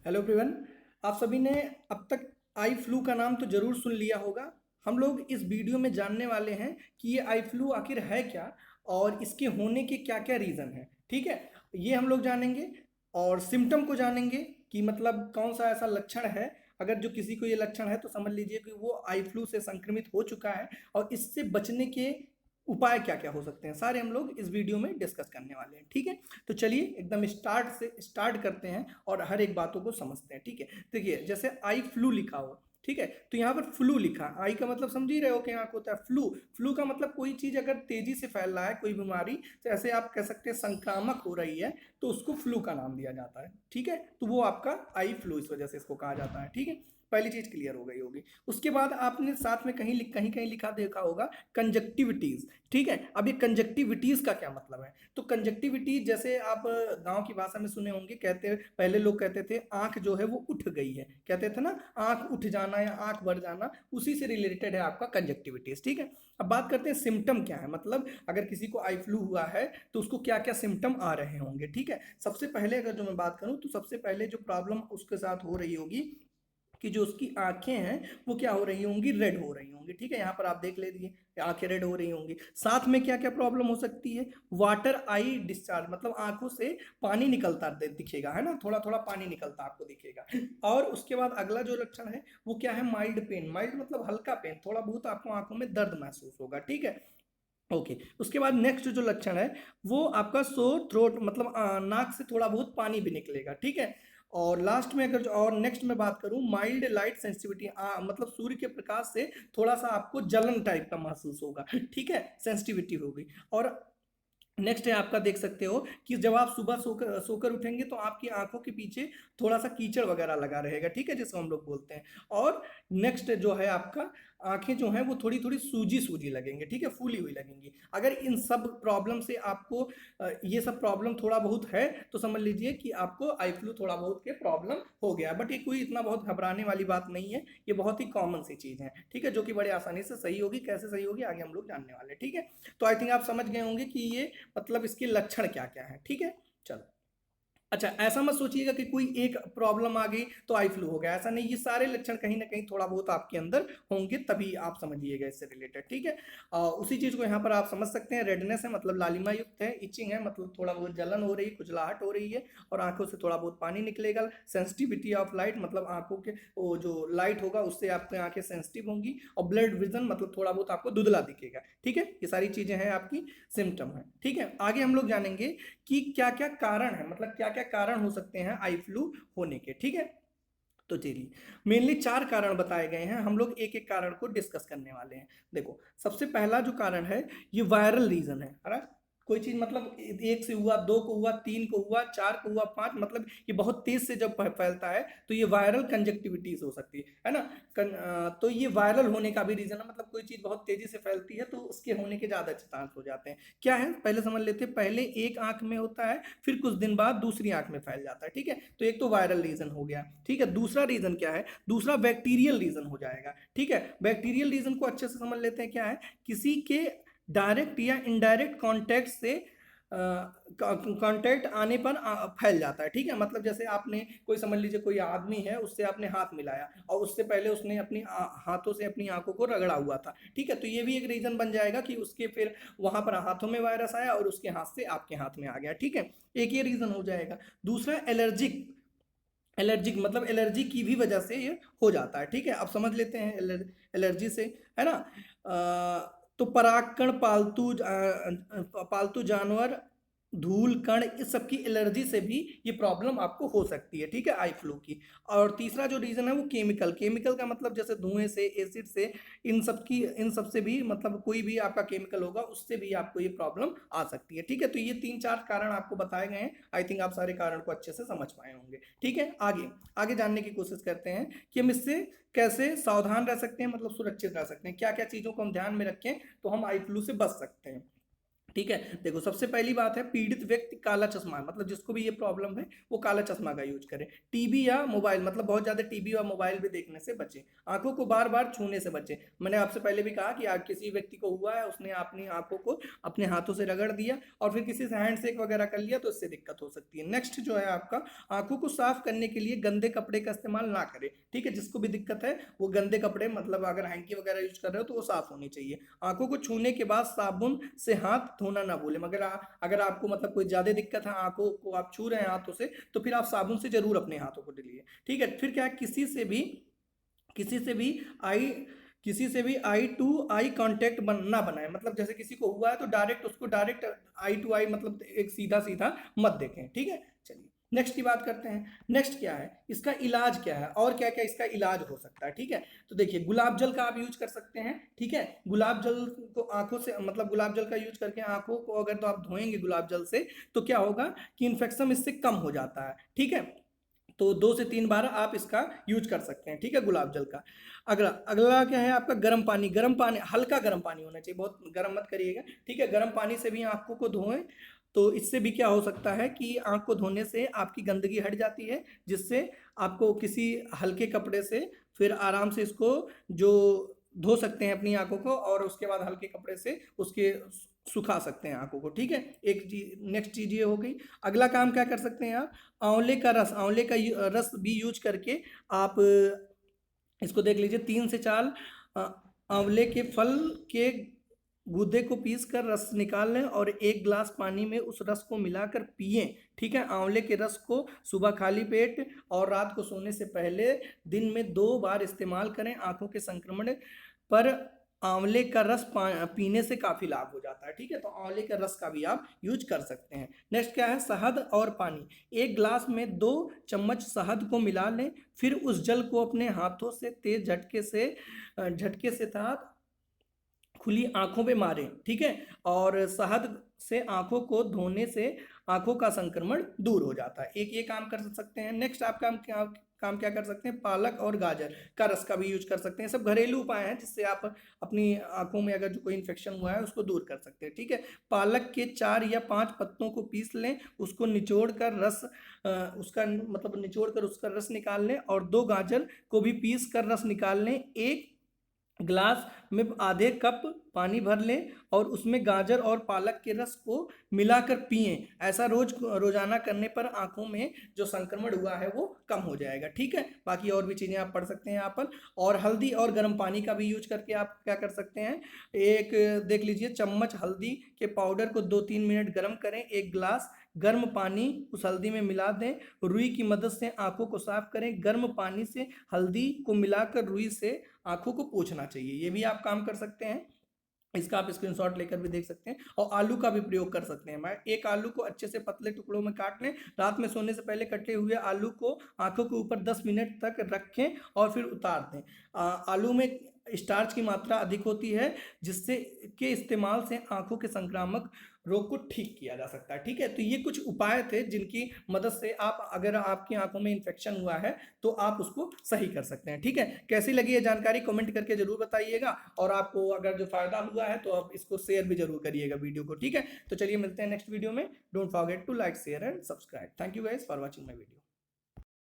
Hello everyone. आप सभी ने अब तक आई फ्लू का नाम तो जरूर सुन लिया होगा। हम लोग इस वीडियो में जानने वाले हैं कि ये आई फ्लू आखिर है क्या और इसके होने के क्या क्या रीज़न है। ठीक है, ये हम लोग जानेंगे और सिम्टम को जानेंगे कि मतलब कौन सा ऐसा लक्षण है। अगर जो किसी को ये लक्षण है तो समझ लीजिए कि वो आई फ्लू से संक्रमित हो चुका है और इससे बचने के उपाय क्या क्या हो सकते हैं, सारे हम लोग इस वीडियो में डिस्कस करने वाले हैं। ठीक है, तो चलिए एकदम स्टार्ट करते हैं और हर एक बातों को समझते हैं। ठीक है, देखिए जैसे आई फ्लू लिखा हो, ठीक है, तो यहाँ पर फ्लू लिखा, आई का मतलब समझ ही रहे हो कि यहाँ को होता है फ्लू। फ्लू का मतलब कोई चीज अगर तेजी से फैल रहा है, कोई बीमारी, तो ऐसे आप कह सकते हैं संक्रामक हो रही है, तो उसको फ्लू का नाम दिया जाता है। ठीक है, तो वो आपका आई फ्लू इस वजह से इसको कहा जाता है। ठीक है, पहली चीज क्लियर हो गई होगी। उसके बाद आपने साथ में कहीं कहीं लिखा देखा होगा कंजक्टिविटीज। ठीक है, अब ये कंजक्टिविटीज का क्या मतलब है? तो कंजक्टिविटी जैसे आप गांव की भाषा में सुने होंगे, कहते पहले लोग कहते थे आंख जो है वो उठ गई है, कहते थे ना, आंख उठ जाना या आंख भर जाना, उसी से रिलेटेड है आपका कंजक्टिविटीज। ठीक है, अब बात करते हैं सिम्टम क्या है, मतलब अगर किसी को आई फ्लू हुआ है तो उसको क्या क्या सिम्टम आ रहे होंगे। ठीक है, सबसे पहले अगर जो मैं बात करूं तो सबसे पहले जो प्रॉब्लम उसके साथ हो रही होगी कि जो उसकी आंखें हैं वो क्या हो रही होंगी, रेड हो रही होंगी। ठीक है, यहाँ पर आप देख लीजिए आंखें रेड हो रही होंगी। साथ में क्या क्या प्रॉब्लम हो सकती है, वाटर आई डिस्चार्ज, मतलब आंखों से पानी निकलता दिखेगा, है ना, थोड़ा थोड़ा पानी निकलता आपको दिखेगा। और उसके बाद अगला जो लक्षण है वो क्या है, माइल्ड पेन। माइल्ड मतलब हल्का पेन, थोड़ा बहुत आपको आंखों में दर्द महसूस होगा। ठीक है, ओके। उसके बाद नेक्स्ट जो लक्षण है वो आपका सोर थ्रोट, मतलब नाक से थोड़ा बहुत पानी भी निकलेगा। ठीक है, और लास्ट में अगर और नेक्स्ट में बात करूं, माइल्ड लाइट सेंसिटिविटी, मतलब सूर्य के प्रकाश से थोड़ा सा आपको जलन टाइप का महसूस होगा। ठीक है, सेंसिटिविटी होगी। और नेक्स्ट है आपका, देख सकते हो कि जब आप सुबह सोकर सोकर उठेंगे तो आपकी आंखों के पीछे थोड़ा सा कीचड़ वगैरह लगा रहेगा। ठीक है, जिसको हम लोग बोलते हैं। और नेक्स्ट जो है आपका, आंखें जो हैं वो थोड़ी थोड़ी सूजी सूजी लगेंगे। ठीक है, फूली हुई लगेंगी। अगर इन सब प्रॉब्लम से आपको ये सब प्रॉब्लम थोड़ा बहुत है तो समझ लीजिए कि आपको आई फ्लू थोड़ा बहुत के प्रॉब्लम हो गया। बट ये कोई इतना बहुत घबराने वाली बात नहीं है, ये बहुत ही कॉमन सी चीज है। ठीक है, जो कि बड़े आसानी से सही होगी। कैसे सही होगी आगे हम लोग जानने वाले हैं। ठीक है, तो आई थिंक आप समझ गए होंगे कि ये मतलब इसके लक्षण क्या क्या है। ठीक है, चलो। अच्छा, ऐसा मत सोचिएगा कि कोई एक प्रॉब्लम आ गई तो आई फ्लू हो गया, ऐसा नहीं। ये सारे लक्षण कहीं ना कहीं थोड़ा बहुत आपके अंदर होंगे, तभी आप समझिएगा इससे रिलेटेड। ठीक है, उसी चीज को यहाँ पर आप समझ सकते हैं। रेडनेस है मतलब लालिमा युक्त है, इचिंग है मतलब थोड़ा बहुत जलन हो रही है, खुजलाहट हो रही है, और आंखों से थोड़ा बहुत पानी निकलेगा। सेंसिटिविटी ऑफ लाइट, मतलब आंखों के वो जो लाइट होगा उससे आपकी आंखें सेंसिटिव होंगी। और ब्लड विजन मतलब थोड़ा बहुत आपको धुंधला दिखेगा। ठीक है, ये सारी चीजें हैं आपकी सिम्टम है। ठीक है, आगे हम लोग जानेंगे कि क्या क्या कारण है, मतलब क्या क्या कारण हो सकते हैं आई फ्लू होने के। ठीक है, तो चलिए मेनली चार कारण बताए गए हैं, हम लोग एक एक कारण को डिस्कस करने वाले हैं। देखो, सबसे पहला जो कारण है ये वायरल रीजन है ना। कोई चीज मतलब एक से हुआ, दो को हुआ, तीन को हुआ, चार को हुआ, पांच, मतलब ये बहुत तेज से जब फैलता है तो ये वायरल कंजक्टिविटीज हो सकती है ना। तो ये वायरल होने का भी रीजन है, मतलब कोई चीज बहुत तेजी से फैलती है तो उसके होने के ज्यादा चांस हो जाते हैं। क्या है पहले समझ लेते हैं। पहले एक आंख में होता है, फिर कुछ दिन बाद दूसरी आंख में फैल जाता है। ठीक है, तो एक तो वायरल रीजन हो गया। ठीक है, दूसरा रीजन क्या है, दूसरा बैक्टीरियल रीजन हो जाएगा। ठीक है, बैक्टीरियल रीजन को अच्छे से समझ लेते हैं। क्या है, किसी के डायरेक्ट या इनडायरेक्ट कांटेक्ट से कांटेक्ट आने पर फैल जाता है। ठीक है, मतलब जैसे आपने कोई, समझ लीजिए कोई आदमी है, उससे आपने हाथ मिलाया और उससे पहले उसने अपनी हाथों से अपनी आंखों को रगड़ा हुआ था। ठीक है, तो ये भी एक रीजन बन जाएगा कि उसके फिर वहां पर हाथों में वायरस आया और उसके हाथ से आपके हाथ में आ गया। ठीक है, एक ये रीजन हो जाएगा। दूसरा एलर्जिक, एलर्जिक मतलब एलर्जी की भी वजह से ये हो जाता है। ठीक है, अब समझ लेते हैं एलर्जी से, है ना। तो परागकण, पालतू जानवर, धूल कण, इस सब की एलर्जी से भी ये प्रॉब्लम आपको हो सकती है। ठीक है, आई फ्लू की। और तीसरा जो रीजन है वो केमिकल, केमिकल का मतलब जैसे धुएं से, एसिड से, इन सब से भी, मतलब कोई भी आपका केमिकल होगा उससे भी आपको ये प्रॉब्लम आ सकती है। ठीक है, तो ये तीन चार कारण आपको बताए गए हैं। आई थिंक आप सारे कारण को अच्छे से समझ पाए होंगे। ठीक है, आगे आगे जानने की कोशिश करते हैं कि हम इससे कैसे सावधान रह सकते हैं, मतलब सुरक्षित रह सकते हैं, क्या क्या चीजों को हम ध्यान में रखें तो हम आई फ्लू से बच सकते हैं। ठीक है। देखो सबसे पहली बात है, पीड़ित व्यक्ति काला चश्मा, मतलब जिसको भी ये प्रॉब्लम है वो काला चश्मा का यूज करे। टीवी या मोबाइल, मतलब बहुत ज्यादा टीवी और मोबाइल भी देखने से बचे। आंखों को बार बार छूने से बचे। मैंने आपसे पहले भी कहा कि किसी व्यक्ति को हुआ है, उसने अपनी आंखों को अपने हाथों से रगड़ दिया और फिर किसी से हैंड शेक वगैरह कर लिया तो इससे दिक्कत हो सकती है। नेक्स्ट जो है आपका, आंखों को साफ करने के लिए गंदे कपड़े का इस्तेमाल ना करें। ठीक है, जिसको भी दिक्कत है वो गंदे कपड़े, मतलब अगर हैंकी वगैरह यूज कर रहे हो तो वो साफ होनी चाहिए। आंखों को छूने के बाद साबुन से हाथ धोना ना भूलें। मगर अगर आपको मतलब कोई ज्यादा दिक्कत है, आंखों को आप छू रहे हैं हाथों से, तो फिर आप साबुन से जरूर अपने हाथों को धुलिए। ठीक है, फिर क्या है, किसी से भी आई आई टू आई कांटेक्ट ना बनाए। मतलब जैसे किसी को हुआ है तो डायरेक्ट आई टू आई, मतलब एक सीधा सीधा मत देखें। ठीक है, चलिए नेक्स्ट की बात करते हैं। नेक्स्ट क्या है, इसका इलाज क्या है और क्या क्या इसका इलाज हो सकता है। ठीक है, तो देखिए गुलाब जल का आप यूज कर सकते हैं। ठीक है, गुलाब जल को आंखों से, मतलब गुलाब जल का यूज करके आंखों को अगर तो आप धोएंगे गुलाब जल से, तो क्या होगा कि इन्फेक्शन इससे कम हो जाता है। ठीक है, तो 2 से 3 बार आप इसका यूज कर सकते हैं। ठीक है, गुलाब जल का। अगला अगला क्या है आपका, गर्म पानी। गर्म पानी, हल्का गर्म पानी होना चाहिए, बहुत गर्म मत करिएगा। ठीक है, गर्म पानी से भी आंखों को धोएं। तो इससे भी क्या हो सकता है कि आंख को धोने से आपकी गंदगी हट जाती है, जिससे आपको किसी हल्के कपड़े से फिर आराम से इसको जो धो सकते हैं अपनी आंखों को, और उसके बाद हल्के कपड़े से उसके सुखा सकते हैं आंखों को। ठीक है, एक चीज, नेक्स्ट चीज ये हो गई। अगला काम क्या कर सकते हैं आप, आंवले का रस भी यूज करके आप इसको देख लीजिए। 3 से 4 आंवले के फल के गूदे को पीस कर रस निकाल लें और 1 गिलास पानी में उस रस को मिलाकर पिएं। ठीक है, आंवले के रस को सुबह खाली पेट और रात को सोने से पहले दिन में 2 बार इस्तेमाल करें। आंखों के संक्रमण पर आंवले का रस पीने से काफी लाभ हो जाता है। ठीक है, तो आंवले के रस का भी आप यूज कर सकते हैं। नेक्स्ट क्या है, शहद और पानी। 1 गिलास में 2 चम्मच शहद को मिला लें, फिर उस जल को अपने हाथों से तेज झटके से तहत खुली आंखों पे मारें। ठीक है, और शहद से आंखों को धोने से आंखों का संक्रमण दूर हो जाता है। एक ये काम कर सकते हैं। नेक्स्ट आप काम क्या कर सकते हैं, पालक और गाजर का रस का भी यूज कर सकते हैं। सब घरेलू उपाय हैं जिससे आप अपनी आंखों में अगर जो कोई इन्फेक्शन हुआ है उसको दूर कर सकते हैं। ठीक है, पालक के 4 या 5 पत्तों को पीस लें, उसको निचोड़ कर उसका रस निकाल लें, और 2 गाजर को भी पीस कर रस निकाल लें। 1 गिलास में आधे कप पानी भर लें और उसमें गाजर और पालक के रस को मिलाकर पिएं। ऐसा रोजाना करने पर आंखों में जो संक्रमण हुआ है वो कम हो जाएगा। ठीक है, बाकी और भी चीजें आप पढ़ सकते हैं यहाँ पर। और हल्दी और गर्म पानी का भी यूज करके आप क्या कर सकते हैं, एक देख लीजिए, चम्मच हल्दी के पाउडर को 2-3 मिनट गर्म करें, 1 गिलास गर्म पानी उस हल्दी में मिला दें, रुई की मदद से आंखों को साफ करें। गर्म पानी से हल्दी को मिलाकर रुई से आंखों को पोंछना चाहिए। ये भी आप काम कर सकते हैं, इसका आप स्क्रीनशॉट लेकर भी देख सकते हैं। और आलू का भी प्रयोग कर सकते हैं। मैं एक आलू को अच्छे से पतले टुकड़ों में काट लें, रात में सोने से पहले कटे हुए आलू को आंखों के ऊपर 10 मिनट तक रखें और फिर उतार दें। आलू में स्टार्च की मात्रा अधिक होती है, जिससे के इस्तेमाल से आंखों के संक्रामक रोग को ठीक किया जा सकता है। ठीक है, तो ये कुछ उपाय थे जिनकी मदद से आप, अगर आपकी आंखों में इन्फेक्शन हुआ है तो आप उसको सही कर सकते हैं। ठीक है, कैसी लगी ये जानकारी कमेंट करके जरूर बताइएगा, और आपको अगर जो फायदा हुआ है तो आप इसको शेयर भी जरूर करिएगा वीडियो को। ठीक है, तो चलिए मिलते हैं नेक्स्ट वीडियो में। Don't forget to like, share and subscribe. Thank you guys for watching my video.